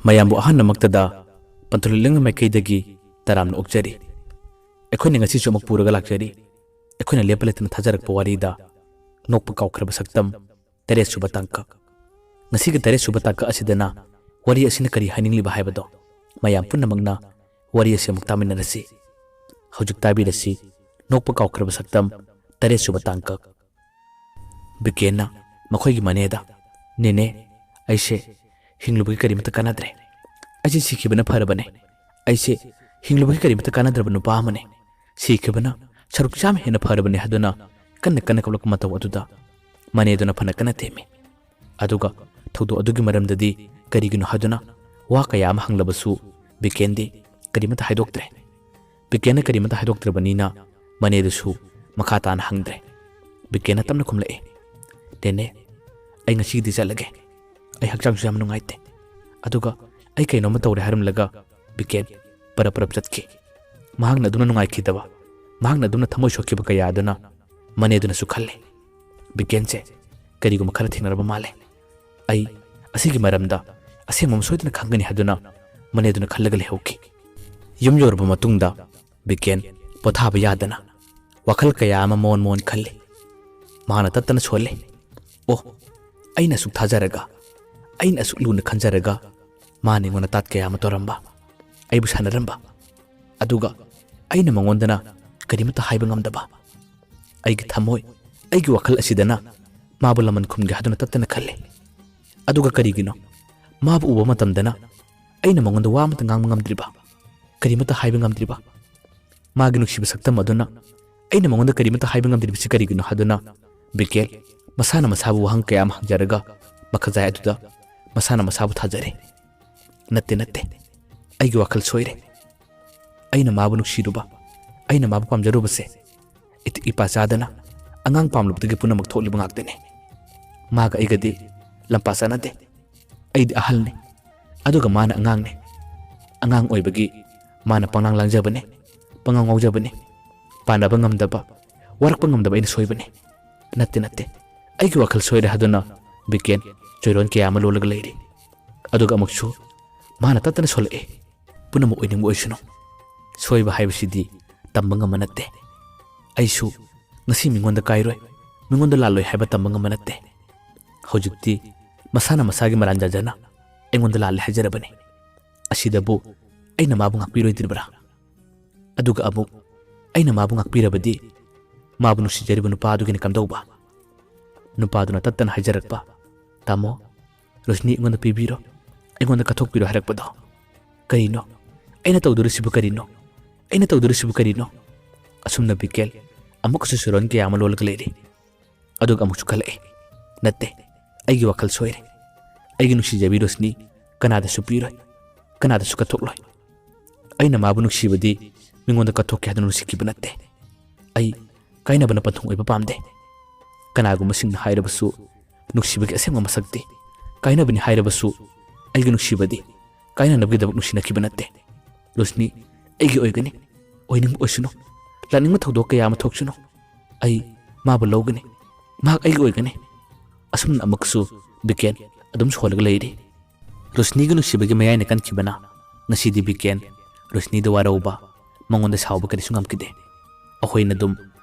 ꯃꯌꯥꯝꯕꯨ ꯑꯍꯟꯅꯃꯛꯇꯗ ꯄꯟꯊꯨꯡꯂꯤꯡ ꯃꯥꯏꯀꯩꯗꯒꯤ ꯇꯔꯥꯝꯅ ꯑꯣꯛꯆꯔꯤ ꯑꯩꯈꯣꯏꯅ ꯉꯁꯤꯁꯨ ꯑꯃꯨꯛ ꯄꯨꯔꯒ ꯂꯥꯛꯆꯔꯤ ꯑꯩꯈꯣꯏꯅ ꯂꯦꯞꯄ ꯂꯩꯇꯅ ꯊꯥꯖꯔꯛꯄ ꯋꯥꯔꯤꯗ ꯅꯣꯛꯄ ꯀꯥꯎꯈ꯭ꯔꯕ ꯁꯛꯇꯝ 3ꯁꯨꯕ ꯇꯥꯡꯀꯛ ꯉꯁꯤꯒꯤ 3ꯁꯨꯕ ꯇꯥꯡꯀꯛ ꯑꯁꯤꯗꯅ ꯋꯥꯔꯤ ꯑꯁꯤꯅ ꯀꯔꯤ ꯍꯥꯏꯅꯤꯡꯂꯤꯕ ꯍꯥꯏꯕꯗꯣ ꯃꯌꯥꯝ ꯄꯨꯝꯅꯃꯛꯅ ꯋꯥꯔꯤ ꯑꯁꯤ ꯑꯃꯨꯛ ꯇꯥꯃꯤꯟꯅꯔꯁꯤ ꯍꯧꯖꯤꯛ ꯇꯥꯕꯤꯔꯁꯤ ꯅꯣꯛꯄ ꯀꯥꯎꯈ꯭ꯔꯕ ꯁꯛꯇꯝ 3ꯁꯨꯕ ꯇꯥꯡꯀꯛ ꯕꯤꯀꯦꯟꯅ ꯃꯈꯣꯏꯒꯤ ꯃꯅꯦꯗ ꯅꯦꯅꯦ ꯑꯩꯁꯦ ꯍꯤꯡꯂꯨꯕꯒꯤ ꯀꯔꯤꯃꯠꯇ ꯀꯥꯟꯅꯗ꯭ꯔꯦ ꯑꯩꯁꯦ ꯁꯤꯈꯤꯕꯅ ꯐꯔꯕꯅꯦ ꯑꯩꯁꯦ ꯍꯤꯡꯂꯨꯕꯒꯤ ꯀꯔꯤꯃꯠꯇ ꯀꯥꯟꯅꯗ꯭ꯔꯕ ꯅꯨꯄꯥ ꯑꯃꯅꯦ ꯁꯤꯈꯤꯕꯅ ꯁꯔꯨꯛ ꯆꯥꯝꯃ ꯍꯦꯟꯅ ꯐꯔꯕꯅꯦ ꯍꯥꯏꯗꯨꯅ ꯀꯟꯅ ꯀꯞꯂꯛꯄ ꯃꯇꯧ ꯑꯗꯨꯗ ꯃꯅꯦꯗꯨꯅ ꯐꯅ ꯀꯟꯅ ꯊꯦꯝꯃꯤ ꯑꯗꯨꯒ ꯊꯧꯗꯣꯛ ꯑꯗꯨꯒꯤ ꯃꯔꯝꯗꯗꯤ ꯀꯔꯤꯒꯤꯅꯣ ꯍꯥꯏꯗꯨꯅ ꯋꯥ ꯀꯌꯥ ꯑꯃ ꯍꯪꯂꯕꯁꯨ ꯕꯤꯀꯦꯟꯗꯤ ꯀꯔꯤꯃꯠꯇ ꯍꯥꯏꯗꯣꯛꯇ꯭ꯔꯦ ꯕꯤꯀꯦꯟꯅ ꯀꯔꯤꯃꯠꯇ ꯍꯥꯏꯗꯣꯛꯇ꯭ꯔꯕꯅꯤꯅ ꯃꯅꯦꯗꯨꯁꯨ ꯃꯈꯥ ꯇꯥꯅ ꯍꯪꯗ꯭ꯔꯦ ꯕꯤꯀꯦꯟꯅ ꯇꯞꯅ ꯈꯨꯝꯂꯛꯏ ꯅꯦꯅꯦ ꯑꯩ ꯉꯁꯤꯒꯤꯗꯤ ꯆꯠꯂꯒꯦ ꯑꯩ ꯍꯛꯆꯥꯡꯁꯨ ꯌꯥꯝ ꯅꯨꯡꯉꯥꯏꯇꯦ ꯑꯗꯨꯒ ꯑꯩ ꯀꯩꯅꯣꯝꯃ ꯇꯧꯔꯦ ꯍꯥꯏꯔꯝꯂꯒ ꯕꯤꯀꯦꯟ ꯄꯔꯞ ꯆꯠꯈꯤ ꯃꯍꯥꯛꯅ ꯑꯗꯨꯅ ꯅꯨꯡꯉꯥꯏꯈꯤꯗꯕ ꯃꯍꯥꯛꯅ ꯑꯗꯨꯝꯅ ꯊꯃꯣꯏ ꯁꯣꯛꯈꯤꯕ ꯀꯌꯥ ꯑꯗꯨꯅ ꯃꯅꯦꯗꯨꯅꯁꯨ ꯈꯜꯂꯤ ꯕꯤꯀꯦꯟꯁꯦ ꯀꯔꯤꯒꯨꯝꯕ ꯈꯔ ꯊꯦꯡꯅꯔꯕ ꯃꯥꯜꯂꯦ ꯑꯩ ꯑꯁꯤꯒꯤ ꯃꯔꯝꯗ ꯑꯁꯦꯡꯕ ꯑꯃ ꯁꯣꯏꯗꯅ ꯈꯪꯒꯅꯤ ꯍꯥꯏꯗꯨꯅ ꯃꯅꯦꯗꯨꯅ ꯈꯜꯂꯒ ꯂꯩꯍꯧꯈꯤ ꯌꯨꯝ ꯌꯧꯔꯕ ꯃꯇꯨꯡꯗ ꯕꯤꯀꯦꯟ ꯄꯣꯊꯥꯕ ꯌꯥꯗꯅ ꯋꯥꯈꯜ ꯀꯌꯥ ꯑꯃ ꯃꯣꯟ ꯈꯜꯂꯤ ꯃꯍꯥꯛꯅ ꯇꯠꯇꯅ ꯁꯣꯜꯂꯤ ꯑꯣ ꯑꯩꯅ ꯑꯁꯨꯛ ꯊꯥꯖꯔꯒ ꯑꯩꯅ ꯑꯁꯨꯛ ꯂꯨꯅ ꯈꯟꯖꯔꯒ ꯃꯥꯅ ꯑꯩꯉꯣꯟꯗ ꯇꯥꯠ ꯀꯌꯥ ꯑꯃ ꯇꯧꯔꯝꯕ ꯑꯩꯕꯨ ꯁꯥꯟꯅꯔꯝꯕ ꯑꯗꯨꯒ ꯑꯩꯅ ꯃꯉꯣꯟꯗꯅ ꯀꯔꯤꯃꯠꯇ ꯍꯥꯏꯕ ꯉꯝꯗꯕ ꯑꯩꯒꯤ ꯊꯃꯣꯏ ꯑꯩꯒꯤ ꯋꯥꯈꯜ ꯑꯁꯤꯗꯅ ꯃꯥꯕꯨ ꯂꯃꯟ ꯈꯨꯝꯒꯦ ꯍꯥꯏꯗꯨꯅ ꯇꯠꯇꯅ ꯈꯜꯂꯤ ꯑꯗꯨꯒ ꯀꯔꯤꯒꯤꯅꯣ ꯃꯥꯕꯨ ꯎꯕ ꯃꯇꯝꯗꯅ ꯑꯩꯅ ꯃꯉꯣꯟꯗ ꯋꯥ ꯑꯃꯠꯇ ꯉꯥꯡꯕ ꯉꯝꯗ꯭ꯔꯤꯕ ꯀꯔꯤꯃꯠꯇ ꯍꯥꯏꯕ ꯉꯝꯗ꯭ꯔꯤꯕ ꯃꯥꯒꯤ ꯅꯨꯡꯁꯤꯕ ꯁꯛꯇꯝ ꯑꯗꯨꯅ ꯑꯩꯅ ꯃꯉꯣꯟꯗ ꯀꯔꯤꯃꯠꯇ ꯍꯥꯏꯕ ꯉꯝꯗ꯭ꯔꯤꯕꯁꯤ ꯀꯔꯤꯒꯤꯅꯣ ꯍꯥꯏꯗꯨꯅ ꯕꯤꯀꯦꯟ ꯃꯁꯥꯅ ꯃꯁꯥꯕꯨ ꯋꯥꯍꯪ ꯀꯌꯥ ꯑꯃ ꯍꯪꯖꯔꯒ ꯃꯈꯖꯥꯏ ꯑꯗꯨꯗ ꯃꯁꯥꯅ ꯃꯁꯥꯕꯨ ꯊꯥꯖꯔꯦ ꯅꯠꯇꯦ ꯑꯩꯒꯤ ꯋꯥꯈꯜ ꯁꯣꯏꯔꯦ ꯑꯩꯅ ꯃꯥꯕꯨ ꯅꯨꯡꯁꯤꯔꯨꯕ ꯑꯩꯅ ꯃꯥꯕꯨ ꯄꯥꯝꯖꯔꯨꯕꯁꯦ ꯏꯇꯤꯛ ꯏꯄꯥ ꯆꯥꯗꯅ ꯑꯉꯥꯡ ꯄꯥꯝꯂꯨꯕꯗꯒꯤ ꯄꯨꯝꯅꯃꯛ ꯊꯣꯛꯂꯤꯕ ꯉꯥꯛꯇꯅꯤ ꯃꯥꯒ ꯑꯩꯒꯗꯤ ꯂꯝꯄꯥ ꯆꯥꯅꯗꯦ ꯑꯩꯗꯤ ꯑꯍꯜꯅꯤ ꯑꯗꯨꯒ ꯃꯥꯅ ꯑꯉꯥꯡꯅꯤ ꯑꯉꯥꯡ ꯑꯣꯏꯕꯒꯤ ꯃꯥꯅ ꯄꯪꯂꯥꯡ ꯂꯥꯡꯖꯕꯅꯤ ꯄꯪꯉꯥꯎ ꯉꯥꯎꯖꯕꯅꯤ ꯄꯥꯟꯅꯕ ꯉꯝꯗꯕ ꯋꯥꯔꯛꯄ ꯉꯝꯗꯕ ꯑꯩꯅ ꯁꯣꯏꯕꯅꯤ ꯅꯠꯇꯦ ꯑꯩꯒꯤ ꯋꯥꯈꯜ ꯁꯣꯏꯔꯦ ꯍꯥꯏꯗꯨꯅ ꯕꯤꯀꯦꯟ ꯆꯣꯏꯔꯣꯟ ꯀꯌꯥ ꯑꯃ ꯂꯣꯜꯂꯒ ꯂꯩꯔꯤ ꯑꯗꯨꯒ ꯑꯃꯨꯛꯁꯨ ꯃꯥꯅ ꯇꯠꯇꯅ ꯁꯣꯜꯂꯛꯏ ꯄꯨꯝꯅꯃꯛ ꯑꯣꯏꯅꯤꯡꯕ ꯑꯣꯏꯁꯅꯨ ꯁꯣꯏꯕ ꯍꯥꯏꯕꯁꯤꯗꯤ ꯇꯝꯕ ꯉꯝꯕ ꯅꯠꯇꯦ ꯑꯩꯁꯨ ꯉꯁꯤ ꯃꯤꯉꯣꯟꯗ ꯀꯥꯏꯔꯣꯏ ꯃꯤꯉꯣꯟꯗ ꯂꯥꯜꯂꯣꯏ ꯍꯥꯏꯕ ꯇꯝꯕ ꯉꯝꯕ ꯅꯠꯇꯦ ꯍꯧꯖꯤꯛꯇꯤ ꯃꯁꯥꯅ ꯃꯁꯥꯒꯤ ꯃꯔꯥꯟꯖꯖꯅ ꯑꯩꯉꯣꯟꯗ ꯂꯥꯜꯂꯦ ꯍꯥꯏꯖꯔꯕꯅꯤ ꯑꯁꯤꯗꯕꯨ ꯑꯩꯅ ꯃꯥꯕꯨ ꯉꯥꯛꯄꯤꯔꯣꯏꯗ꯭ꯔꯤꯕ꯭ꯔꯥ ꯑꯗꯨꯒ ꯑꯃꯨꯛ ꯑꯩꯅ ꯃꯥꯕꯨ ꯉꯥꯛꯄꯤꯔꯕꯗꯤ ꯃꯥꯕꯨ ꯅꯨꯡꯁꯤꯖꯔꯤꯕ ꯅꯨꯄꯥ ꯑꯗꯨꯒꯤꯅ ꯀꯝꯗꯧꯕ ꯅꯨꯄꯥꯗꯨꯅ ꯇꯠꯇꯅ ꯍꯥꯏꯖꯔꯛꯄ ꯇꯥꯃꯣ ꯔꯣꯁꯅꯤ ꯑꯩꯉꯣꯟꯗ ꯄꯤꯕꯤꯔꯣ ꯑꯩꯉꯣꯟꯗ ꯀꯠꯊꯣꯛꯄꯤꯔꯣ ꯍꯥꯏꯔꯛꯄꯗꯣ ꯀꯔꯤꯅꯣ ꯑꯩꯅ ꯇꯧꯗꯣꯔꯤꯁꯤꯕꯨ ꯀꯔꯤꯅꯣ ꯑꯩꯅ ꯇꯧꯗꯣꯔꯤꯁꯤꯕꯨ ꯀꯔꯤꯅꯣ ꯑꯁꯨꯝꯅ ꯕꯤꯀꯦꯟ ꯑꯃꯨꯛꯀꯁꯨ ꯆꯣꯏꯔꯣꯟ ꯀꯌꯥ ꯑꯃ ꯂꯣꯜꯂꯒ ꯂꯩꯔꯤ ꯑꯗꯨꯒ ꯑꯃꯨꯛꯁꯨ ꯈꯜꯂꯛꯏ ꯅꯠꯇꯦ ꯑꯩꯒꯤ ꯋꯥꯈꯜ ꯁꯣꯏꯔꯦ ꯑꯩꯒꯤ ꯅꯨꯡꯁꯤꯖꯕꯤ ꯔꯣꯁꯅꯤ ꯀꯅꯥꯗꯁꯨ ꯄꯤꯔꯣꯏ ꯀꯅꯥꯗꯁꯨ ꯀꯠꯊꯣꯛꯂꯣꯏ ꯑꯩꯅ ꯃꯥꯕꯨ ꯅꯨꯡꯁꯤꯕꯗꯤ ꯃꯤꯉꯣꯟꯗ ꯀꯠꯊꯣꯛꯀꯦ ꯍꯥꯏꯗꯨꯅ ꯅꯨꯡꯁꯤꯈꯤꯕ ꯅꯠꯇꯦ ꯑꯩ ꯀꯥꯏꯅꯕꯅ ꯄꯟꯊꯨꯡ ꯑꯣꯏꯕ ꯄꯥꯝꯗꯦ ꯀꯅꯥꯒꯨꯝꯕꯁꯤꯡꯅ ꯍꯥꯏꯔꯕꯁꯨ ꯅꯨꯡꯁꯤꯕꯒꯤ ꯑꯁꯦꯡꯕ ꯃꯁꯛꯇꯤ ꯀꯥꯏꯅꯕꯅꯤ ꯍꯥꯏꯔꯕꯁꯨ ꯑꯩꯒꯤ ꯅꯨꯡꯁꯤꯕꯗꯤ ꯀꯥꯏꯅꯅꯕꯒꯤꯗꯃꯛ ꯅꯨꯡꯁꯤꯅꯈꯤꯕ ꯅꯠꯇꯦ ꯔꯣꯁꯅꯤ ꯑꯩꯒꯤ ꯑꯣꯏꯒꯅꯤ ꯑꯣꯏꯅꯤꯡꯕ ꯑꯣꯏꯁꯅꯨ ꯂꯥꯛꯅꯤꯡꯕ ꯊꯧꯗꯣꯛ ꯀꯌꯥ ꯑꯃ ꯊꯣꯛꯁꯅꯨ ꯑꯩ ꯃꯥꯕꯨ ꯂꯧꯒꯅꯤ ꯃꯍꯥꯛ ꯑꯩꯒꯤ ꯑꯣꯏꯒꯅꯤ ꯑꯁꯨꯝꯅ ꯑꯃꯨꯛꯁꯨ ꯕꯤꯀꯦꯟ ꯑꯗꯨꯝ ꯁꯣꯜꯂꯒ ꯂꯩꯔꯤ ꯔꯣꯁꯅꯤꯒ ꯅꯨꯡꯁꯤꯕꯒꯤ ꯃꯌꯥꯏꯅ ꯀꯟꯈꯤꯕꯅ ꯉꯁꯤꯗꯤ ꯕꯤꯀꯦꯟ ꯔꯣꯁꯅꯤꯗ ꯋꯥꯔꯧꯕ ꯃꯉꯣꯟꯗ ꯁꯥꯎꯕ ꯀꯔꯤꯁꯨ ꯉꯝꯈꯤꯗꯦ ꯑꯩꯈꯣꯏꯅ ꯑꯗꯨꯝ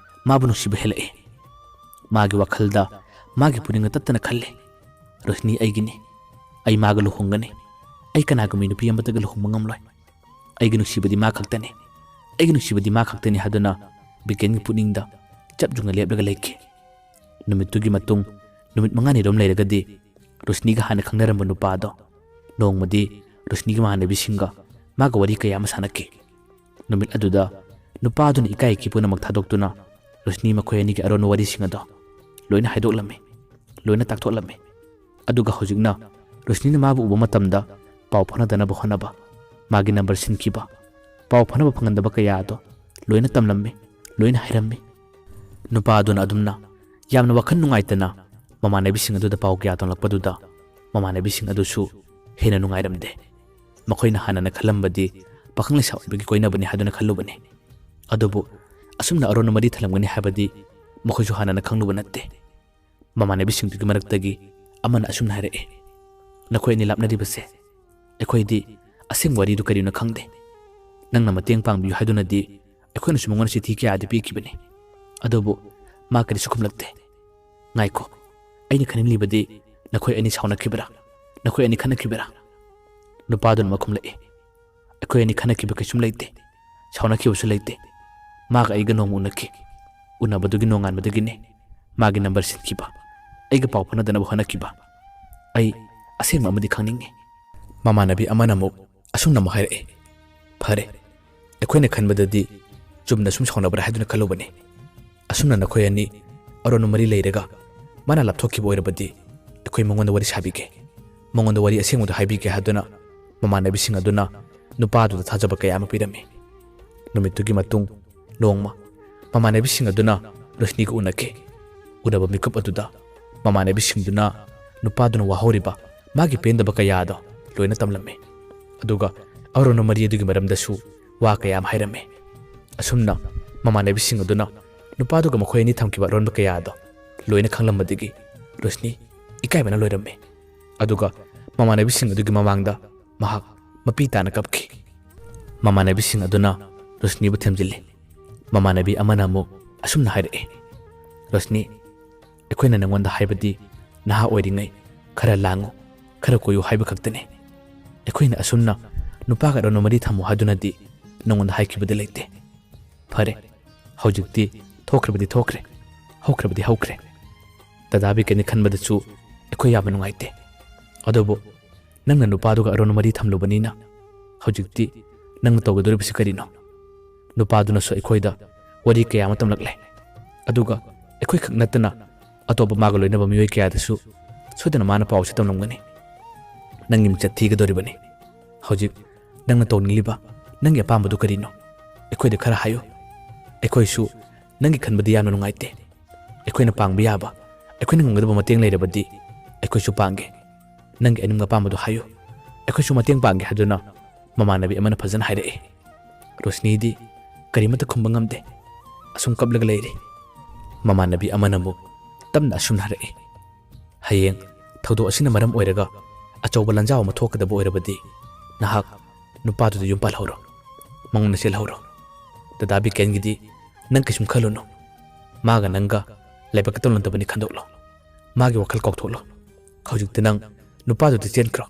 ꯃꯥꯕꯨ ꯅꯨꯡꯁꯤꯕ ꯍꯦꯜꯂꯛꯏ ꯃꯥꯒꯤ ꯋꯥꯈꯜꯗ ꯃꯥꯒꯤ ꯄꯨꯛꯅꯤꯡꯗ ꯇꯠꯇꯅ ꯈꯜꯂꯤ ꯔꯣꯁꯅꯤ ꯑꯩꯒꯤꯅꯤ ꯑꯩ ꯃꯥꯒ ꯂꯨꯍꯣꯡꯒꯅꯤ ꯑꯩ ꯀꯅꯥꯒꯨꯝꯕꯤ ꯅꯨꯄꯤ ꯑꯃꯠꯇꯒ ꯂꯨꯍꯣꯡꯕ ꯉꯝꯂꯣꯏ ꯑꯩꯒꯤ ꯅꯨꯡꯁꯤꯕꯗꯤ ꯃꯥ ꯈꯛꯇꯅꯤ ꯑꯩꯒꯤ ꯅꯨꯡꯁꯤꯕꯗꯤ ꯃꯥ ꯈꯛꯇꯅꯤ ꯍꯥꯏꯗꯨꯅ ꯕꯤꯀꯦꯟꯒꯤ ꯄꯨꯛꯅꯤꯡꯗ ꯆꯞ ꯌꯨꯡꯅ ꯂꯦꯞꯂꯒ ꯂꯩꯈꯤ ꯅꯨꯃꯤꯠꯇꯨꯒꯤ ꯃꯇꯨꯡ ꯅꯨꯃꯤꯠ 5ꯅꯤꯔꯣꯝ ꯂꯩꯔꯒꯗꯤ ꯔꯣꯁꯅꯤꯒ ꯍꯥꯟꯅ ꯈꯪꯅꯔꯝꯕ ꯅꯨꯄꯥꯗꯣ ꯅꯣꯡꯃꯗꯤ ꯔꯣꯁꯅꯤꯒꯤ ꯃꯃꯥꯟꯅꯕꯤꯁꯤꯡꯒ ꯃꯥꯒ ꯋꯥꯔꯤ ꯀꯌꯥ ꯑꯃ ꯁꯥꯟꯅꯈꯤ ꯅꯨꯃꯤꯠ ꯑꯗꯨꯗ ꯅꯨꯄꯥꯗꯨꯅ ꯏꯀꯥꯏꯈꯤ ꯄꯨꯝꯅꯃꯛ ꯊꯥꯗꯣꯛꯇꯨꯅ ꯔꯣꯁꯅꯤ ꯃꯈꯣꯏ ꯑꯅꯤꯒꯤ ꯑꯔꯣꯟꯕ ꯋꯥꯔꯤꯁꯤꯡ ꯑꯗꯣ ꯂꯣꯏꯅ ꯍꯥꯏꯗꯣꯛꯂꯝꯃꯤ ꯂꯣꯏꯅ ꯇꯥꯛꯊꯣꯛꯂꯝꯃꯤ ꯑꯗꯨꯒ ꯍꯧꯖꯤꯛꯅ ꯔꯣꯁꯅꯤꯅ ꯃꯥꯕꯨ ꯎꯕ ꯃꯇꯝꯗ ꯄꯥꯎ ꯐꯥꯎꯅꯗꯅꯕ ꯍꯣꯠꯅꯕ ꯃꯥꯒꯤ ꯅꯝꯕꯔ ꯁꯤꯟꯈꯤꯕ ꯄꯥꯎ ꯐꯥꯎꯅꯕ ꯐꯪꯍꯟꯗꯕ ꯀꯌꯥ ꯑꯗꯣ ꯂꯣꯏꯅ ꯇꯝꯂꯝꯃꯤ ꯂꯣꯏꯅ ꯍꯥꯏꯔꯝꯃꯤ ꯅꯨꯄꯥꯗꯨꯅ ꯑꯗꯨꯝꯅ ꯌꯥꯝꯅ ꯋꯥꯈꯜ ꯅꯨꯡꯉꯥꯏꯇꯅ ꯃꯃꯥꯟꯅꯕꯤꯁꯤꯡ ꯑꯗꯨꯗ ꯄꯥꯎ ꯀꯌꯥ ꯇꯝꯂꯛꯄꯗꯨꯗ ꯃꯃꯥꯟꯅꯕꯤꯁꯤꯡ ꯑꯗꯨꯁꯨ ꯍꯦꯟꯅ ꯅꯨꯡꯉꯥꯏꯔꯝꯗꯦ ꯃꯈꯣꯏꯅ ꯍꯥꯟꯅꯅ ꯈꯜꯂꯝꯕꯗꯤ ꯄꯥꯈꯪ ꯂꯩꯁꯥ ꯑꯣꯏꯕꯒꯤ ꯀꯣꯏꯅꯕꯅꯤ ꯍꯥꯏꯗꯨꯅ ꯈꯜꯂꯨꯕꯅꯤ ꯑꯗꯨꯕꯨ ꯑꯁꯨꯝꯅ ꯑꯔꯣꯟꯕ ꯃꯔꯤ ꯊꯜꯂꯝꯒꯅꯤ ꯍꯥꯏꯕꯗꯤ ꯃꯈꯣꯏꯁꯨ ꯍꯥꯟꯅꯅ ꯈꯪꯂꯨꯕ ꯅꯠꯇꯦ ꯃꯃꯥꯟꯅꯕꯤꯁꯤꯡꯗꯨꯒꯤ ꯃꯔꯛꯇꯒꯤ ꯑꯃꯅ ꯑꯁꯨꯝꯅ ꯍꯥꯏꯔꯛꯏ ꯅꯈꯣꯏ ꯑꯅꯤ ꯂꯥꯞꯅꯔꯤꯕꯁꯦ ꯑꯩꯈꯣꯏꯗꯤ ꯑꯁꯦꯡ ꯋꯥꯔꯤꯗꯨ ꯀꯔꯤꯅꯣ ꯈꯪꯗꯦ ꯅꯪꯅ ꯃꯇꯦꯡ ꯄꯥꯡꯕꯤꯌꯨ ꯍꯥꯏꯗꯨꯅꯗꯤ ꯑꯩꯈꯣꯏꯅꯁꯨ ꯃꯉꯣꯟꯗ ꯆꯤꯊꯤ ꯀꯌꯥꯗꯤ ꯄꯤꯈꯤꯕꯅꯤ ꯑꯗꯨꯕꯨ ꯃꯥ ꯀꯔꯤꯁꯨ ꯈꯨꯝꯂꯛꯇꯦ ꯉꯥꯏꯈꯣ ꯑꯩꯅ ꯈꯟꯂꯤꯕꯗꯤ ꯅꯈꯣꯏ ꯑꯅꯤ ꯁꯥꯎꯅꯈꯤꯕꯔꯥ ꯅꯈꯣꯏ ꯑꯅꯤ ꯈꯟꯅꯈꯤꯕꯔꯥ ꯅꯨꯄꯥꯗꯨꯅ ꯃꯈꯨꯝꯂꯛꯏ ꯑꯩꯈꯣꯏ ꯑꯅꯤ ꯈꯟꯅꯈꯤꯕ ꯀꯩꯁꯨꯝ ꯂꯩꯇꯦ ꯁꯥꯎꯅꯈꯤꯕꯁꯨ ꯂꯩꯇꯦ ꯃꯥꯒ ꯑꯩꯒ ꯅꯣꯡꯃ ꯎꯅꯈꯤ ꯎꯅꯕꯗꯨꯒꯤ ꯅꯣꯡꯉꯥꯟꯕꯗꯒꯤꯅꯦ ꯃꯥꯒꯤ ꯅꯝꯕꯔ ꯁꯤꯟꯈꯤꯕ ꯑꯩꯒ ꯄꯥꯎ ꯐꯥꯎꯅꯗꯅꯕ ꯍꯣꯠꯅꯈꯤꯕ ꯑꯩ ꯑꯁꯦꯡꯕ ꯑꯃꯗꯤ ꯈꯪꯅꯤꯡꯉꯤ ꯃꯃꯥꯟꯅꯕꯤ ꯑꯃꯅ ꯑꯃꯨꯛ ꯑꯁꯨꯝꯅ ꯑꯃꯨꯛ ꯍꯥꯏꯔꯛꯏ ꯐꯔꯦ ꯑꯩꯈꯣꯏꯅ ꯈꯟꯕꯗꯗꯤ ꯆꯨꯝꯅ ꯁꯨꯝ ꯁꯥꯎꯅꯕ꯭ꯔꯥ ꯍꯥꯏꯗꯨꯅ ꯈꯜꯂꯨꯕꯅꯤ ꯑꯁꯨꯝꯅ ꯅꯈꯣꯏ ꯑꯅꯤ ꯑꯔꯣꯟꯕ ꯃꯔꯤ ꯂꯩꯔꯒ ꯃꯥꯅ ꯂꯥꯞꯊꯣꯛꯈꯤꯕ ꯑꯣꯏꯔꯕꯗꯤ ꯑꯩꯈꯣꯏ ꯃꯉꯣꯟꯗ ꯋꯥꯔꯤ ꯁꯥꯕꯤꯒꯦ ꯃꯉꯣꯟꯗ ꯋꯥꯔꯤ ꯑꯁꯦꯡꯕꯗꯨ ꯍꯥꯏꯕꯤꯒꯦ ꯍꯥꯏꯗꯨꯅ ꯃꯃꯥꯟꯅꯕꯤꯁꯤꯡ ꯑꯗꯨꯅ ꯅꯨꯄꯥꯗꯨꯗ ꯊꯥꯖꯕ ꯀꯌꯥ ꯑꯃ ꯄꯤꯔꯝꯃꯤ ꯅꯨꯃꯤꯠꯇꯨꯒꯤ ꯃꯇꯨꯡ ꯅꯣꯡꯃ ꯃꯃꯥꯟꯅꯕꯤꯁꯤꯡ ꯑꯗꯨꯅ ꯔꯣꯁꯅꯤꯒ ꯎꯅꯈꯤ ꯎꯅꯕ ꯃꯤꯀꯨꯞ ꯑꯗꯨꯗ ꯃꯃꯥꯟꯅꯕꯤꯁꯤꯡꯗꯨꯅ ꯅꯨꯄꯥꯗꯨꯅ ꯋꯥꯍꯧꯔꯤꯕ ꯃꯥꯒꯤ ꯄꯦꯟꯗꯕ ꯀꯌꯥꯗꯣ ꯂꯣꯏꯅ ꯇꯝꯂꯝꯃꯤ ꯑꯗꯨꯒ ꯑꯔꯣꯟꯕ ꯃꯔꯤ ꯑꯗꯨꯒꯤ ꯃꯔꯝꯗꯁꯨ ꯋꯥ ꯀꯌꯥ ꯑꯃ ꯍꯥꯏꯔꯝꯃꯤ ꯑꯁꯨꯝꯅ ꯃꯃꯥꯟꯅꯕꯤꯁꯤꯡ ꯑꯗꯨꯅ ꯅꯨꯄꯥꯗꯨꯒ ꯃꯈꯣꯏ ꯑꯅꯤ ꯊꯝꯈꯤꯕ ꯑꯔꯣꯟꯕ ꯀꯌꯥꯗꯣ ꯂꯣꯏꯅ ꯈꯪꯂꯝꯕꯗꯒꯤ ꯔꯣꯁꯅꯤ ꯏꯀꯥꯏꯕꯅ ꯂꯣꯏꯔꯝꯃꯤ ꯑꯗꯨꯒ ꯃꯃꯥꯟꯅꯕꯤꯁꯤꯡ ꯑꯗꯨꯒꯤ ꯃꯃꯥꯡꯗ ꯃꯍꯥꯛ ꯃꯄꯤ ꯇꯥꯅ ꯀꯞꯈꯤ ꯃꯃꯥꯟꯅꯕꯤꯁꯤꯡ ꯑꯗꯨꯅ ꯔꯣꯁꯅꯤꯕꯨ ꯊꯦꯝꯖꯤꯜꯂꯤ ꯃꯃꯥꯟꯅꯕꯤ ꯑꯃꯅ ꯑꯃꯨꯛ ꯑꯁꯨꯝꯅ ꯍꯥꯏꯔꯛꯏ ꯔꯣꯁꯅꯤ ꯑꯩꯈꯣꯏꯅ ꯅꯉꯣꯟꯗ ꯍꯥꯏꯕꯗꯤ ꯅꯍꯥ ꯑꯣꯏꯔꯤꯉꯩ ꯈꯔ ꯂꯥꯡꯉꯨ ꯈꯔ ꯀꯣꯏꯌꯨ ꯍꯥꯏꯕ ꯈꯛꯇꯅꯤ ꯑꯩꯈꯣꯏꯅ ꯑꯁꯨꯝꯅ ꯅꯨꯄꯥꯒ ꯑꯔꯣꯟꯕ ꯃꯔꯤ ꯊꯝꯃꯨ ꯍꯥꯏꯗꯨꯅꯗꯤ ꯅꯉꯣꯟꯗ ꯍꯥꯏꯈꯤꯕꯗꯤ ꯂꯩꯇꯦ ꯐꯔꯦ ꯍꯧꯖꯤꯛꯇꯤ ꯊꯣꯛꯈ꯭ꯔꯕꯗꯤ ꯊꯣꯛꯈ꯭ꯔꯦ ꯍꯧꯈ꯭ꯔꯕꯗꯤ ꯍꯧꯈ꯭ꯔꯦ ꯗꯗꯥ ꯕꯤꯀꯦꯟꯅꯤ ꯈꯟꯕꯗꯁꯨ ꯑꯩꯈꯣꯏ ꯌꯥꯝꯅ ꯅꯨꯡꯉꯥꯏꯇꯦ ꯑꯗꯨꯕꯨ ꯅꯪꯅ ꯅꯨꯄꯥꯗꯨꯒ ꯑꯔꯣꯟꯕ ꯃꯔꯤ ꯊꯝꯂꯨꯕꯅꯤꯅ ꯍꯧꯖꯤꯛꯇꯤ ꯅꯪꯅ ꯇꯧꯒꯗꯧꯔꯤꯕꯁꯤ ꯀꯔꯤꯅꯣ ꯅꯨꯄꯥꯗꯨꯅꯁꯨ ꯑꯩꯈꯣꯏꯗ ꯋꯥꯔꯤ ꯀꯌꯥ ꯑꯃ ꯇꯝꯂꯛꯂꯦ ꯑꯗꯨꯒ ꯑꯩꯈꯣꯏ ꯈꯛ ꯅꯠꯇꯅ ꯑꯇꯣꯞꯄ ꯃꯥꯒ ꯂꯣꯏꯅꯕ ꯃꯤꯑꯣꯏ ꯀꯌꯥꯗꯁꯨ ꯁꯣꯏꯗꯅ ꯃꯥꯅ ꯄꯥꯎꯁꯤ ꯇꯝꯂꯝꯒꯅꯤ ꯅꯪꯒꯤ ꯃꯤꯡꯆꯠ ꯊꯤꯒꯗꯧꯔꯤꯕꯅꯤ ꯍꯧꯖꯤꯛ ꯅꯪꯅ ꯇꯧꯅꯤꯡꯂꯤꯕ ꯅꯪꯒꯤ ꯑꯄꯥꯝꯕꯗꯨ ꯀꯔꯤꯅꯣ ꯑꯩꯈꯣꯏꯗ ꯈꯔ ꯍꯥꯏꯌꯨ ꯑꯩꯈꯣꯏꯁꯨ ꯅꯪꯒꯤ ꯈꯟꯕꯗꯤ ꯌꯥꯝꯅ ꯅꯨꯡꯉꯥꯏꯇꯦ ꯑꯩꯈꯣꯏꯅ ꯄꯥꯡꯕ ꯌꯥꯕ ꯑꯩꯈꯣꯏꯅ ꯉꯝꯒꯗꯕ ꯃꯇꯦꯡ ꯂꯩꯔꯕꯗꯤ ꯑꯩꯈꯣꯏꯁꯨ ꯄꯥꯡꯒꯦ ꯅꯪꯒꯤ ꯑꯅꯤꯡꯕ ꯑꯄꯥꯝꯕꯗꯨ ꯍꯥꯏꯌꯨ ꯑꯩꯈꯣꯏꯁꯨ ꯃꯇꯦꯡ ꯄꯥꯡꯒꯦ ꯍꯥꯏꯗꯨꯅ ꯃꯃꯥꯟꯅꯕꯤ ꯑꯃꯅ ꯐꯖꯅ ꯍꯥꯏꯔꯛꯏ ꯔꯣꯁꯅꯤꯗꯤ ꯀꯔꯤꯃꯠꯇ ꯈꯨꯝꯕ ꯉꯝꯗꯦ ꯑꯁꯨꯝ ꯀꯞꯂꯒ ꯂꯩꯔꯤ ꯃꯃꯥꯟꯅꯕꯤ ꯑꯃꯅ ꯑꯃꯨꯛ ꯇꯞꯅ ꯑꯁꯨꯝꯅ ꯍꯥꯏꯔꯛꯏ ꯍꯌꯦꯡ ꯊꯧꯗꯣꯛ ꯑꯁꯤꯅ ꯃꯔꯝ ꯑꯣꯏꯔꯒ ꯑꯆꯧꯕ ꯂꯥꯟꯖꯥꯎ ꯑꯃ ꯊꯣꯛꯀꯗꯕ ꯑꯣꯏꯔꯕꯗꯤ ꯅꯍꯥꯛ ꯅꯨꯄꯥꯗꯨꯗ ꯌꯨꯝ ꯄꯥꯜꯍꯧꯔꯣ ꯃꯉꯣꯟꯗ ꯆꯦꯜꯍꯧꯔꯣ ꯗꯗꯥ ꯕꯤꯀꯦꯟꯒꯤꯗꯤ ꯅꯪ ꯀꯩꯁꯨꯝ ꯈꯜꯂꯨꯅꯨ ꯃꯥꯒ ꯅꯪꯒ ꯂꯥꯏꯕꯛꯀ ꯇꯧꯅꯗꯕꯅꯤ ꯈꯟꯗꯣꯛꯂꯣ ꯃꯥꯒꯤ ꯋꯥꯈꯜ ꯀꯥꯎꯊꯣꯛꯂꯣ ꯍꯧꯖꯤꯛꯇꯤ ꯅꯪ ꯅꯨꯄꯥꯗꯨꯗ ꯆꯦꯟꯈ꯭ꯔꯣ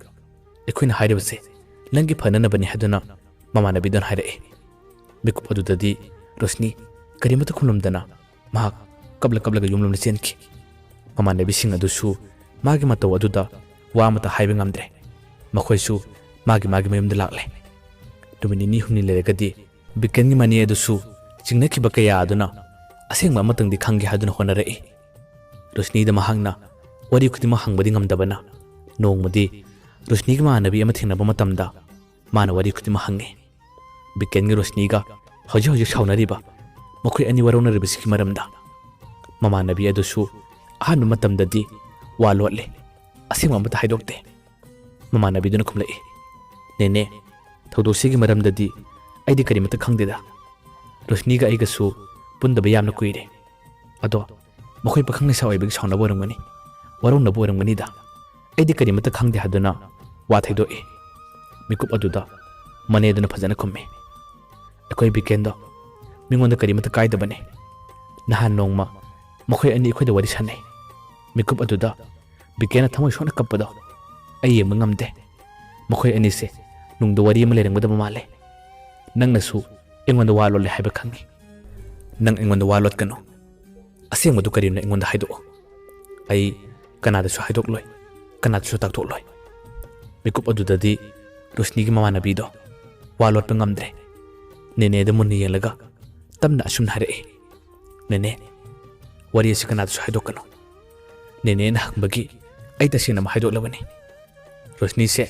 ꯑꯩꯈꯣꯏꯅ ꯍꯥꯏꯔꯤꯕꯁꯦ ꯅꯪꯒꯤ ꯐꯅꯅꯕꯅꯤ ꯍꯥꯏꯗꯨꯅ ꯃꯃꯥꯟꯅꯕꯤꯗꯨꯅ ꯍꯥꯏꯔꯛꯏ ꯃꯤꯀꯨꯞ ꯑꯗꯨꯗꯗꯤ ꯔꯣꯁꯅꯤ ꯀꯔꯤꯃꯠꯇ ꯈꯨꯝꯂꯝꯗꯅ ꯃꯍꯥꯛ ꯀꯞꯂꯒ ꯌꯨꯝꯂꯣꯝꯗ ꯆꯦꯟꯈꯤ ꯃꯃꯥꯟꯅꯕꯤꯁꯤꯡ ꯑꯗꯨꯁꯨ ꯃꯥꯒꯤ ꯃꯇꯧ ꯑꯗꯨꯗ ꯋꯥ ꯑꯃꯠꯇ ꯍꯥꯏꯕ ꯉꯝꯗ꯭ꯔꯦ ꯃꯈꯣꯏꯁꯨ ꯃꯥꯒꯤ ꯃꯌꯨꯝꯗ ꯂꯥꯛꯂꯦ ꯅꯨꯃꯤꯠ ꯅꯤꯅꯤ ꯍꯨꯝꯅꯤ ꯂꯩꯔꯒꯗꯤ ꯕꯤꯀꯦꯟꯒꯤ ꯃꯅꯤ ꯑꯗꯨꯁꯨ ꯆꯤꯡꯅꯈꯤꯕ ꯀꯌꯥ ꯑꯗꯨꯅ ꯑꯁꯦꯡꯕ ꯑꯃꯇꯪꯗꯤ ꯈꯪꯒꯦ ꯍꯥꯏꯗꯨꯅ ꯍꯣꯠꯅꯔꯛꯏ ꯔꯣꯁꯅꯤꯗ ꯃꯍꯥꯛꯅ ꯋꯥꯔꯤ ꯈꯨꯗꯤꯡꯃꯛ ꯍꯪꯕꯗꯤ ꯉꯝꯗꯕꯅ ꯅꯣꯡꯃꯗꯤ ꯔꯣꯁꯅꯤꯒꯤ ꯃꯃꯥꯟꯅꯕꯤ ꯑꯃ ꯊꯦꯡꯅꯕ ꯃꯇꯝꯗ ꯃꯥꯅ ꯋꯥꯔꯤ ꯈꯨꯗꯤꯡꯃꯛ ꯍꯪꯉꯤ ꯕꯤꯀꯦꯟꯒꯤ ꯔꯣꯁꯅꯤꯒ ꯍꯧꯖꯤꯛ ꯁꯥꯎꯅꯔꯤꯕ ꯃꯈꯣꯏ ꯑꯅꯤ ꯋꯥꯔꯧꯅꯔꯤꯕꯁꯤꯒꯤ ꯃꯔꯝꯗ ꯃꯃꯥꯟꯅꯕꯤ ꯑꯗꯨꯁꯨ ꯑꯍꯥꯟꯕ ꯃꯇꯝꯗꯗꯤ ꯋꯥ ꯂꯣꯠꯂꯤ ꯑꯁꯦꯡꯕ ꯑꯃꯠꯇ ꯍꯥꯏꯗꯣꯛꯇꯦ ꯃꯃꯥꯟꯅꯕꯤꯗꯨꯅ ꯈꯨꯝꯂꯛꯏ ꯅꯦꯅꯦ ꯊꯧꯗꯣꯛꯁꯤꯒꯤ ꯃꯔꯝꯗꯗꯤ ꯑꯩꯗꯤ ꯀꯔꯤꯃꯠꯇ ꯈꯪꯗꯦꯗ ꯔꯣꯁꯅꯤꯒ ꯑꯩꯒꯁꯨ ꯄꯨꯟꯗꯕ ꯌꯥꯝꯅ ꯀꯨꯏꯔꯦ ꯑꯗꯣ ꯃꯈꯣꯏ ꯄꯥꯈꯪ ꯂꯩꯁꯥ ꯑꯣꯏꯕꯒꯤ ꯁꯥꯎꯅꯕ ꯑꯣꯏꯔꯝꯒꯅꯤ ꯋꯥꯔꯧꯅꯕ ꯑꯣꯏꯔꯝꯒꯅꯤꯗ ꯑꯩꯗꯤ ꯀꯔꯤꯃꯠꯇ ꯈꯪꯗꯦ ꯍꯥꯏꯗꯨꯅ ꯋꯥ ꯊꯩꯗꯣꯛꯏ ꯃꯤꯀꯨꯞ ꯑꯗꯨꯗ ꯃꯅꯦꯗꯨꯅ ꯐꯖꯅ ꯈꯨꯝꯃꯤ ꯑꯩꯈꯣꯏ ꯕꯤꯀꯦꯟꯗꯣ ꯃꯤꯉꯣꯟꯗ ꯀꯔꯤꯃꯠꯇ ꯀꯥꯏꯗꯕꯅꯤ ꯅꯍꯥꯟ ꯅꯣꯡꯃ ꯃꯈꯣꯏ ꯑꯅꯤ ꯑꯩꯈꯣꯏꯗ ꯋꯥꯔꯤ ꯁꯥꯟꯅꯩ ꯃꯤꯀꯨꯞ ꯑꯗꯨꯗ ꯕꯤꯀꯦꯟꯅ ꯊꯃꯣꯏ ꯁꯣꯛꯅ ꯀꯞꯄꯗꯣ ꯑꯩ ꯌꯦꯡꯕ ꯉꯝꯗꯦ ꯃꯈꯣꯏ ꯑꯅꯤꯁꯦ ꯅꯨꯡꯗ ꯋꯥꯔꯤ ꯑꯃ ꯂꯩꯔꯝꯒꯗꯕ ꯃꯥꯜꯂꯦ ꯅꯪꯅꯁꯨ ꯑꯩꯉꯣꯟꯗ ꯋꯥ ꯂꯣꯠꯂꯦ ꯍꯥꯏꯕ ꯈꯪꯉꯤ ꯅꯪ ꯑꯩꯉꯣꯟꯗ ꯋꯥ ꯂꯣꯠꯀꯅꯨ ꯑꯁꯦꯡꯕꯗꯨ ꯀꯔꯤꯅꯣ ꯑꯩꯉꯣꯟꯗ ꯍꯥꯏꯗꯣꯛꯑꯣ ꯑꯩ ꯀꯅꯥꯗꯁꯨ ꯍꯥꯏꯗꯣꯛꯂꯣꯏ ꯀꯅꯥꯗꯁꯨ ꯇꯥꯛꯊꯣꯛꯂꯣꯏ ꯃꯤꯀꯨꯞ ꯑꯗꯨꯗꯗꯤ ꯔꯣꯁꯅꯤꯒꯤ ꯃꯃꯥꯟꯅꯕꯤꯗꯣ ꯋꯥ ꯂꯣꯠꯄ ꯉꯝꯗ꯭ꯔꯦ ꯅꯦꯅꯦꯗ ꯃꯨꯟꯅ ꯌꯦꯡꯂꯒ ꯇꯞꯅ ꯑꯁꯨꯝꯅ ꯍꯥꯏꯔꯛꯏ ꯅꯦꯅꯦ ꯋꯥꯔꯤ ꯑꯁꯤ ꯀꯅꯥꯗꯁꯨ ꯍꯥꯏꯗꯣꯛꯀꯅꯨ ꯅꯦꯅꯦꯅ ꯍꯪꯕꯒꯤ ꯑꯩ ꯇꯁꯦꯡꯅ ꯑꯃ ꯍꯥꯏꯗꯣꯛꯂꯕꯅꯤ ꯔꯣꯁꯅꯤꯁꯦ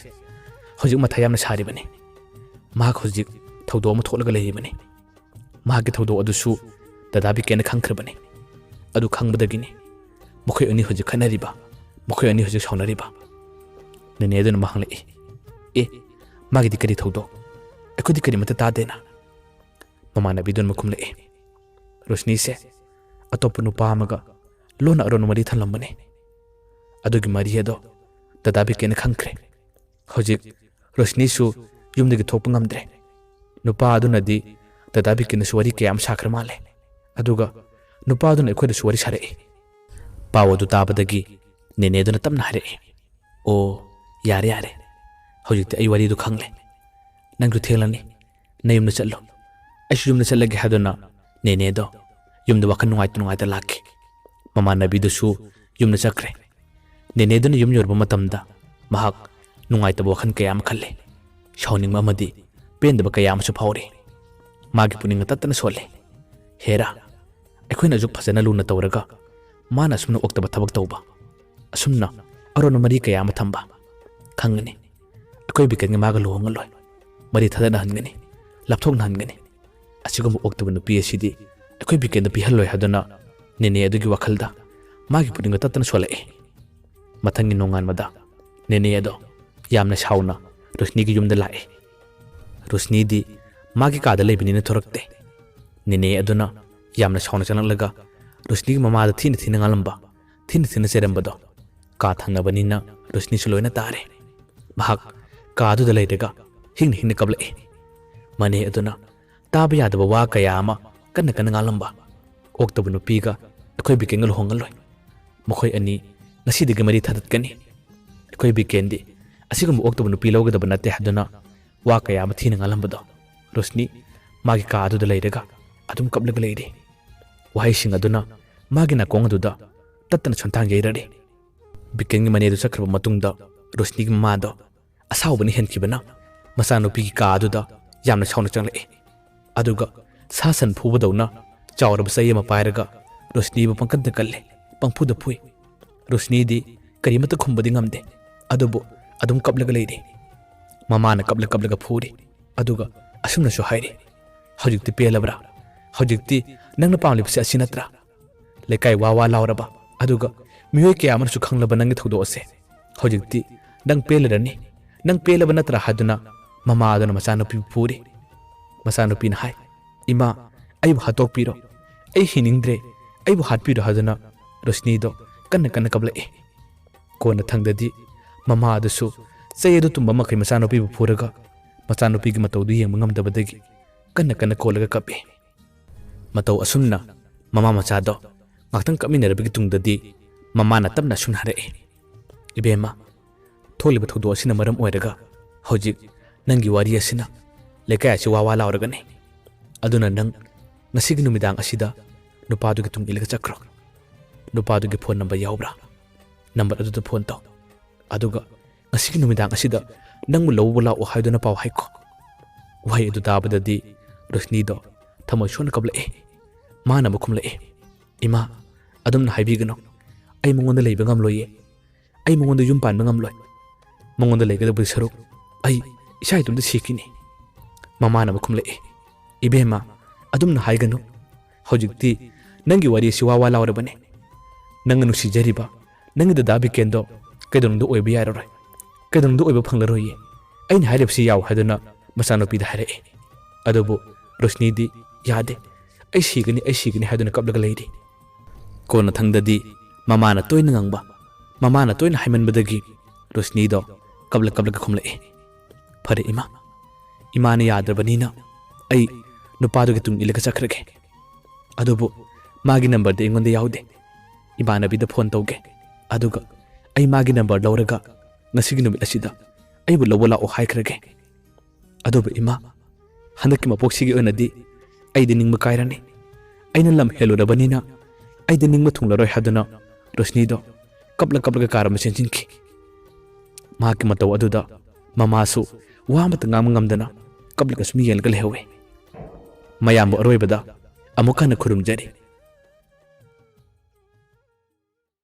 ꯍꯧꯖꯤꯛ ꯃꯊꯥ ꯌꯥꯝꯅ ꯁꯥꯔꯤꯕꯅꯤ ꯃꯍꯥꯛ ꯍꯧꯖꯤꯛ ꯊꯧꯗꯣꯛ ꯑꯃ ꯊꯣꯛꯂꯒ ꯂꯩꯔꯤꯕꯅꯤ ꯃꯍꯥꯛꯀꯤ ꯊꯧꯗꯣꯛ ꯑꯗꯨꯁꯨ ꯗꯗꯥ ꯕꯤꯀꯦꯟꯅ ꯈꯪꯈ꯭ꯔꯕꯅꯤ ꯑꯗꯨ ꯈꯪꯕꯗꯒꯤꯅꯤ ꯃꯈꯣꯏ ꯑꯅꯤ ꯍꯧꯖꯤꯛ ꯈꯠꯅꯔꯤꯕ ꯃꯈꯣꯏ ꯑꯅꯤ ꯍꯧꯖꯤꯛ ꯁꯥꯎꯅꯔꯤꯕ ꯅꯦꯅꯦꯗꯨꯅ ꯍꯪꯂꯛꯏ ꯑꯦ ꯃꯥꯒꯤꯗꯤ ꯀꯔꯤ ꯊꯧꯗꯣꯛ ꯑꯩꯈꯣꯏꯗꯤ ꯀꯔꯤꯃꯠꯇ ꯇꯥꯗꯦꯅ ꯃꯃꯥꯟꯅꯕꯤꯗꯨꯅ ꯈꯨꯝꯂꯛꯏ ꯔꯣꯁꯅꯤꯁꯦ ꯑꯇꯣꯞꯄ ꯅꯨꯄꯥ ꯑꯃꯒ ꯂꯣꯟꯅ ꯑꯔꯣꯟꯕ ꯃꯔꯤ ꯊꯝꯂꯝꯕꯅꯤ ꯑꯗꯨꯒꯤ ꯃꯔꯤ ꯑꯗꯣ ꯗꯗꯥ ꯕꯤꯀꯦꯟꯅ ꯈꯪꯈ꯭ꯔꯦ ꯍꯧꯖꯤꯛ ꯔꯣꯁꯅꯤꯁꯨ ꯌꯨꯝꯗꯒꯤ ꯊꯣꯛꯄ ꯉꯝꯗ꯭ꯔꯦ ꯅꯨꯄꯥ ꯑꯗꯨꯅꯗꯤ ꯗꯗꯥ ꯕꯤꯀꯤꯟꯅꯁꯨ ꯋꯥꯔꯤ ꯀꯌꯥ ꯑꯃ ꯁꯥꯈ꯭ꯔ ꯃꯥꯜꯂꯦ ꯑꯗꯨꯒ ꯅꯨꯄꯥ ꯑꯗꯨꯅ ꯑꯩꯈꯣꯏꯗꯁꯨ ꯋꯥꯔꯤ ꯁꯥꯔꯛꯏ ꯄꯥꯎ ꯑꯗꯨ ꯇꯥꯕꯗꯒꯤ ꯅꯦꯅꯦꯗꯨꯅ ꯇꯞꯅ ꯍꯥꯏꯔꯛꯏ ꯑꯣ ꯌꯥꯔꯦ ꯌꯥꯔꯦ ꯍꯧꯖꯤꯛꯇꯤ ꯑꯩ ꯋꯥꯔꯤꯗꯨ ꯈꯪꯂꯦ ꯅꯪꯁꯨ ꯊꯦꯡꯂꯅꯤ ꯅꯌꯨꯝꯗ ꯆꯠꯂꯣ ꯑꯩꯁꯨ ꯌꯨꯝꯗ ꯆꯠꯂꯒꯦ ꯍꯥꯏꯗꯨꯅ ꯅꯦꯅꯦꯗꯣ ꯌꯨꯝꯗ ꯋꯥꯈꯜ ꯅꯨꯡꯉꯥꯏꯇ ꯂꯥꯛꯈꯤ ꯃꯃꯥꯟꯅꯕꯤꯗꯨꯁꯨ ꯌꯨꯝꯗ ꯆꯠꯈ꯭ꯔꯦ ꯅꯦꯅꯦꯗꯨꯅ ꯌꯨꯝ ꯌꯧꯔꯕ ꯃꯇꯝꯗ ꯃꯍꯥꯛ ꯅꯨꯡꯉꯥꯏꯇꯕ ꯋꯥꯈꯜ ꯀꯌꯥ ꯑꯃ ꯈꯜꯂꯤ ꯁꯥꯎꯅꯤꯡꯕ ꯑꯃꯗꯤ ꯄꯦꯟꯗꯕ ꯀꯌꯥ ꯑꯃꯁꯨ ꯐꯥꯎꯔꯤ ꯃꯥꯒꯤ ꯄꯨꯛꯅꯤꯡ ꯇꯠꯇꯅ ꯁꯣꯜꯂꯤ ꯍꯦꯔꯥ ꯑꯩꯈꯣꯏꯅ ꯑꯁꯨꯛ ꯐꯖꯅ ꯂꯨꯅ ꯇꯧꯔꯒ ꯃꯥꯅ ꯑꯁꯨꯝꯅ ꯑꯣꯛꯇꯕ ꯊꯕꯛ ꯇꯧꯕ ꯑꯁꯨꯝꯅ ꯑꯔꯣꯟꯕ ꯃꯔꯤ ꯀꯌꯥ ꯑꯃ ꯊꯝꯕ ꯈꯪꯒꯅꯤ ꯑꯩꯈꯣꯏ ꯕꯤꯀꯟꯒ ꯃꯥꯒ ꯂꯨꯍꯣꯡꯉꯂꯣꯏ ꯃꯔꯤ ꯊꯗꯠꯅꯍꯟꯒꯅꯤ ꯂꯥꯞꯊꯣꯛꯅꯍꯟꯒꯅꯤ ꯑꯁꯤꯒꯨꯝꯕ ꯑꯣꯛꯇꯕ ꯅꯨꯄꯤ ꯑꯁꯤꯗꯤ ꯑꯩꯈꯣꯏ ꯕꯤꯀꯦꯟꯗ ꯄꯤꯍꯜꯂꯣꯏ ꯍꯥꯏꯗꯨꯅ ꯅꯦꯅꯦ ꯑꯗꯨꯒꯤ ꯋꯥꯈꯜꯗ ꯃꯥꯒꯤ ꯄꯨꯛꯅꯤꯡꯗ ꯇꯠꯇꯅ ꯁꯣꯜꯂꯛꯏ ꯃꯊꯪꯒꯤ ꯅꯣꯡꯉꯥꯟꯕꯗ ꯅꯦꯅꯦ ꯑꯗꯣ ꯌꯥꯝꯅ ꯁꯥꯎꯅ ꯔꯣꯁꯅꯤꯒꯤ ꯌꯨꯝꯗ ꯂꯥꯛꯏ ꯔꯣꯁꯅꯤꯗꯤ ꯃꯥꯒꯤ ꯀꯥꯗ ꯂꯩꯕꯅꯤꯅ ꯊꯣꯔꯛꯇꯦ ꯅꯦꯅꯦ ꯑꯗꯨꯅ ꯌꯥꯝꯅ ꯁꯥꯎꯅ ꯆꯪꯂꯛꯂꯒ ꯔꯣꯁꯅꯤꯒꯤ ꯃꯃꯥꯗ ꯊꯤꯅ ꯉꯥꯡꯂꯝꯕ ꯊꯤꯅ ꯆꯩꯔꯝꯕꯗꯣ ꯀꯥ ꯊꯪꯅꯕꯅꯤꯅ ꯔꯣꯁꯅꯤꯁꯨ ꯂꯣꯏꯅ ꯇꯥꯔꯦ ꯃꯍꯥꯛ ꯀꯥꯗꯨꯗ ꯂꯩꯔꯒ ꯍꯤꯡꯅ ꯀꯞꯂꯛꯏ ꯃꯅꯦ ꯑꯗꯨꯅ ꯇꯥꯕ ꯌꯥꯗꯕ ꯋꯥ ꯀꯌꯥ ꯑꯃ ꯀꯟꯅ ꯉꯥꯡꯂꯝꯕ ꯑꯣꯛꯇꯕ ꯅꯨꯄꯤꯒ ꯑꯩꯈꯣꯏ ꯕꯤꯀꯦꯟꯒ ꯂꯨꯍꯣꯡꯉꯂꯣꯏ ꯃꯈꯣꯏ ꯑꯅꯤ ꯉꯁꯤꯗꯒꯤ ꯃꯔꯤ ꯊꯗꯠꯀꯅꯤ ꯑꯩꯈꯣꯏ ꯕꯤꯀꯦꯟꯗꯤ ꯑꯁꯤꯒꯨꯝꯕ ꯑꯣꯛꯇꯕ ꯅꯨꯄꯤ ꯂꯧꯒꯗꯕ ꯅꯠꯇꯦ ꯍꯥꯏꯗꯨꯅ ꯋꯥ ꯀꯌꯥ ꯑꯃ ꯊꯤꯅ ꯉꯥꯡꯂꯝꯕꯗꯣ ꯔꯣꯁꯅꯤ ꯃꯥꯒꯤ ꯀꯥ ꯑꯗꯨꯗ ꯂꯩꯔꯒ ꯑꯗꯨꯝ ꯀꯞꯂꯒ ꯂꯩꯔꯤ ꯋꯥꯍꯩꯁꯤꯡ ꯑꯗꯨꯅ ꯃꯥꯒꯤ ꯅꯥꯀꯣꯡ ꯑꯗꯨꯗ ꯇꯠꯇꯅ ꯁꯣꯟꯊꯥꯡ ꯌꯩꯔꯔꯤ ꯕꯤꯀꯦꯟꯒꯤ ꯃꯅꯦꯗꯨ ꯆꯠꯈ꯭ꯔꯕ ꯃꯇꯨꯡꯗ ꯔꯣꯁꯅꯤꯒꯤ ꯃꯃꯥꯗꯣ ꯑꯁꯥꯎꯕꯅ ꯍꯦꯟꯈꯤꯕꯅ ꯃꯆꯥꯅꯨꯄꯤꯒꯤ ꯀꯥ ꯑꯗꯨꯗ ꯌꯥꯝꯅ ꯁꯥꯎꯅ ꯆꯪꯂꯛꯏ ꯑꯗꯨꯒ ꯁꯥ ꯁꯟ ꯐꯨꯕꯗꯧꯅ ꯆꯥꯎꯔꯕ ꯆꯩ ꯑꯃ ꯄꯥꯏꯔꯒ ꯔꯣꯁꯅꯤꯕꯨ ꯄꯪꯀꯟꯗ ꯀꯜꯂꯤ ꯄꯪꯐꯨꯗ ꯐꯨꯏ ꯔꯣꯁꯅꯤꯗꯤ ꯀꯔꯤꯃꯠꯇ ꯈꯨꯝꯕꯗꯤ ꯉꯝꯗꯦ ꯑꯗꯨꯕꯨ ꯑꯗꯨꯝ ꯀꯞꯂꯒ ꯂꯩꯔꯤ ꯃꯃꯥꯅ ꯀꯞꯂꯒ ꯐꯨꯔꯤ ꯑꯗꯨꯒ ꯑꯁꯨꯝꯅꯁꯨ ꯍꯥꯏꯔꯤ ꯍꯧꯖꯤꯛꯇꯤ ꯄꯦꯜꯂꯕ꯭ꯔꯥ ꯍꯧꯖꯤꯛꯇꯤ ꯅꯪꯅ ꯄꯥꯝꯂꯤꯕꯁꯤ ꯑꯁꯤ ꯅꯠꯇ꯭ꯔꯥ ꯂꯩꯀꯥꯏ ꯋꯥ ꯂꯥꯎꯔꯕ ꯑꯗꯨꯒ ꯃꯤꯑꯣꯏ ꯀꯌꯥ ꯑꯃꯅꯁꯨ ꯈꯪꯂꯕ ꯅꯪꯒꯤ ꯊꯧꯗꯣꯛ ꯑꯁꯦ ꯍꯧꯖꯤꯛꯇꯤ ꯅꯪ ꯄꯦꯜꯂꯔꯅꯤ ꯅꯪ ꯄꯦꯜꯂꯕ ꯅꯠꯇ꯭ꯔꯥ ꯍꯥꯏꯗꯨꯅ ꯃꯃꯥ ꯑꯗꯨꯅ ꯃꯆꯥꯅꯨꯄꯤꯕꯨ ꯐꯨꯔꯤ ꯃꯆꯥꯅꯨꯄꯤꯅ ꯍꯥꯏ ꯏꯃꯥ ꯑꯩꯕꯨ ꯍꯥꯠꯇꯣꯛꯄꯤꯔꯣ ꯑꯩ ꯍꯤꯡꯅꯤꯡꯗ꯭ꯔꯦ ꯑꯩꯕꯨ ꯍꯥꯠꯄꯤꯔꯣ ꯍꯥꯏꯗꯨꯅ ꯔꯣꯁꯅꯤꯗꯣ ꯀꯟꯅ ꯀꯞꯂꯛꯏ ꯀꯣꯟꯅ ꯊꯪꯗꯗꯤ ꯃꯃꯥ ꯑꯗꯨꯁꯨ ꯆꯩ ꯑꯗꯨ ꯇꯨꯝꯕ ꯃꯈꯩ ꯃꯆꯥꯅꯨꯄꯤꯕꯨ ꯐꯨꯔꯒ ꯃꯆꯥꯅꯨꯄꯤꯒꯤ ꯃꯇꯧꯗꯨ ꯌꯦꯡꯕ ꯉꯝꯗꯕꯗꯒꯤ ꯀꯟꯅ ꯀꯣꯜꯂꯒ ꯀꯞꯄꯤ ꯃꯇꯧ ꯑꯁꯨꯝꯅ ꯃꯃꯥ ꯃꯆꯥꯗꯣ ꯉꯥꯛꯇꯪ ꯀꯞꯃꯤꯟꯅꯔꯕꯒꯤ ꯇꯨꯡꯗꯗꯤ ꯃꯃꯥꯅ ꯇꯞꯅ ꯑꯁꯨꯝ ꯍꯥꯏꯔꯛꯏ ꯏꯕꯦꯝꯃ ꯊꯣꯛꯂꯤꯕ ꯊꯧꯗꯣꯛ ꯑꯁꯤꯅ ꯃꯔꯝ ꯑꯣꯏꯔꯒ ꯍꯧꯖꯤꯛ ꯅꯪꯒꯤ ꯋꯥꯔꯤ ꯑꯁꯤꯅ ꯂꯩꯀꯥꯏ ꯑꯁꯤ ꯋꯥ ꯂꯥꯎꯔꯒꯅꯤ ꯑꯗꯨꯅ ꯅꯪ ꯉꯁꯤꯒꯤ ꯅꯨꯃꯤꯗꯥꯡ ꯑꯁꯤꯗ ꯅꯨꯄꯥꯗꯨꯒꯤ ꯇꯨꯡ ꯏꯜꯂꯒ ꯆꯠꯈ꯭ꯔꯣ ꯅꯨꯄꯥꯗꯨꯒꯤ ꯐꯣꯟ ꯅꯝꯕꯔ ꯌꯥꯎꯕ꯭ꯔꯥ ꯅꯝꯕꯔ ꯑꯗꯨꯗ ꯐꯣꯟ ꯇꯧ ꯑꯗꯨꯒ ꯉꯁꯤꯒꯤ ꯅꯨꯃꯤꯗꯥꯡ ꯑꯁꯤꯗ ꯅꯪꯕꯨ ꯂꯧꯕ ꯂꯥꯛꯑꯣ ꯍꯥꯏꯗꯨꯅ ꯄꯥꯎ ꯍꯥꯏꯈꯣ ꯋꯥꯍꯩ ꯑꯗꯨ ꯇꯥꯕꯗꯗꯤ ꯔꯣꯁꯅꯤꯗꯣ ꯊꯃꯣꯏ ꯁꯣꯟꯅ ꯀꯞꯂꯛꯏ ꯃꯥꯅ ꯑꯃꯨꯛ ꯈꯨꯝꯂꯛꯏ ꯏꯃꯥ ꯑꯗꯨꯝꯅ ꯍꯥꯏꯕꯤꯒꯅꯨ ꯑꯩ ꯃꯉꯣꯟꯗ ꯂꯩꯕ ꯉꯝꯂꯣꯏꯌꯦ ꯑꯩ ꯃꯉꯣꯟꯗ ꯌꯨꯝ ꯄꯥꯟꯕ ꯉꯝꯂꯣꯏ ꯃꯉꯣꯟꯗ ꯂꯩꯒꯗꯕꯒꯤ ꯁꯔꯨꯛ ꯑꯩ ꯏꯁꯥ ꯏꯇꯣꯝꯇ ꯁꯤꯈꯤꯅꯤ ꯃꯃꯥꯅ ꯑꯃꯨꯛ ꯈꯨꯝꯂꯛꯏ ꯏꯕꯦꯝꯃ ꯑꯗꯨꯝꯅ ꯍꯥꯏꯒꯅꯨ ꯍꯧꯖꯤꯛꯇꯤ ꯅꯪꯒꯤ ꯋꯥꯔꯤ ꯑꯁꯤ ꯋꯥ ꯂꯥꯎꯔꯕꯅꯤ ꯅꯪꯅ ꯅꯨꯡꯁꯤꯖꯔꯤꯕ ꯅꯪꯒꯤ ꯗꯗꯥ ꯕꯤꯀꯦꯟꯗꯣ ꯀꯩꯗꯧꯅꯨꯡꯗ ꯑꯣꯏꯕ ꯌꯥꯔꯔꯣꯏ ꯀꯩꯗꯧꯅꯨꯡꯗ ꯑꯣꯏꯕ ꯐꯪꯂꯔꯣꯏꯌꯦ ꯑꯩꯅ ꯍꯥꯏꯔꯤꯕꯁꯤ ꯌꯥꯎ ꯍꯥꯏꯗꯨꯅ ꯃꯆꯥꯅꯨꯄꯤꯗ ꯍꯥꯏꯔꯛꯏ ꯑꯗꯨꯕꯨ ꯔꯣꯁꯅꯤꯗꯤ ꯌꯥꯗꯦ ꯑꯩ ꯁꯤꯒꯅꯤ ꯍꯥꯏꯗꯨꯅ ꯀꯞꯂꯒ ꯂꯩꯔꯤ ꯀꯣꯟꯅ ꯊꯪꯗꯗꯤ ꯃꯃꯥꯅ ꯇꯣꯏꯅ ꯉꯥꯡꯕ ꯃꯃꯥꯅ ꯇꯣꯏꯅ ꯍꯥꯏꯃꯟꯕꯗꯒꯤ ꯔꯣꯁꯅꯤꯗꯣ ꯀꯞꯂꯒ ꯈꯨꯝꯂꯛꯏ ꯐꯔꯦ ꯏꯃꯥꯅ ꯌꯥꯗ꯭ꯔꯕꯅꯤꯅ ꯑꯩ ꯅꯨꯄꯥꯗꯨꯒꯤ ꯇꯨꯡ ꯏꯜꯂꯒ ꯆꯠꯈ꯭ꯔꯒꯦ ꯑꯗꯨꯕꯨ ꯃꯥꯒꯤ ꯅꯝꯕꯔꯗꯤ ꯑꯩꯉꯣꯟꯗ ꯌꯥꯎꯗꯦ ꯏꯃꯥꯟꯅꯕꯤꯗ ꯐꯣꯟ ꯇꯧꯒꯦ ꯑꯗꯨꯒ ꯑꯩ ꯃꯥꯒꯤ ꯅꯝꯕꯔ ꯂꯧꯔꯒ ꯉꯁꯤꯒꯤ ꯅꯨꯃꯤꯠ ꯑꯁꯤꯗ ꯑꯩꯕꯨ ꯂꯧꯕ ꯂꯥꯛꯑꯣ ꯍꯥꯏꯈ꯭ꯔꯒꯦ ꯑꯗꯨꯕꯨ ꯏꯃꯥ ꯍꯟꯗꯛꯀꯤ ꯃꯄꯣꯛꯁꯤꯒꯤ ꯑꯣꯏꯅꯗꯤ ꯑꯩꯗꯤ ꯅꯤꯡꯕ ꯀꯥꯏꯔꯅꯤ ꯑꯩꯅ ꯂꯝ ꯍꯦꯜꯂꯨꯔꯕꯅꯤꯅ ꯑꯩꯗꯤ ꯅꯤꯡꯕ ꯊꯨꯡꯂꯔꯣꯏ ꯍꯥꯏꯗꯨꯅ ꯔꯣꯁꯅꯤꯗꯣ ꯀꯞꯂꯒ ꯀꯥꯔ ꯑꯃ ꯆꯦꯟꯁꯤꯟꯈꯤ ꯃꯍꯥꯛꯀꯤ ꯃꯇꯧ ꯑꯗꯨꯗ ꯃꯃꯥꯁꯨ ꯋꯥ ꯑꯃꯠꯇ ꯉꯥꯡꯕ ꯉꯝꯗꯅ ꯀꯞꯂꯒ ꯁꯨꯝ ꯌꯦꯡꯂꯒ ꯂꯩꯍꯧꯏ ꯃꯌꯥꯝꯕꯨ ꯑꯔꯣꯏꯕꯗ ꯑꯃꯨꯛ ꯍꯟꯅ ꯈꯨꯔꯨꯝꯖꯔꯤ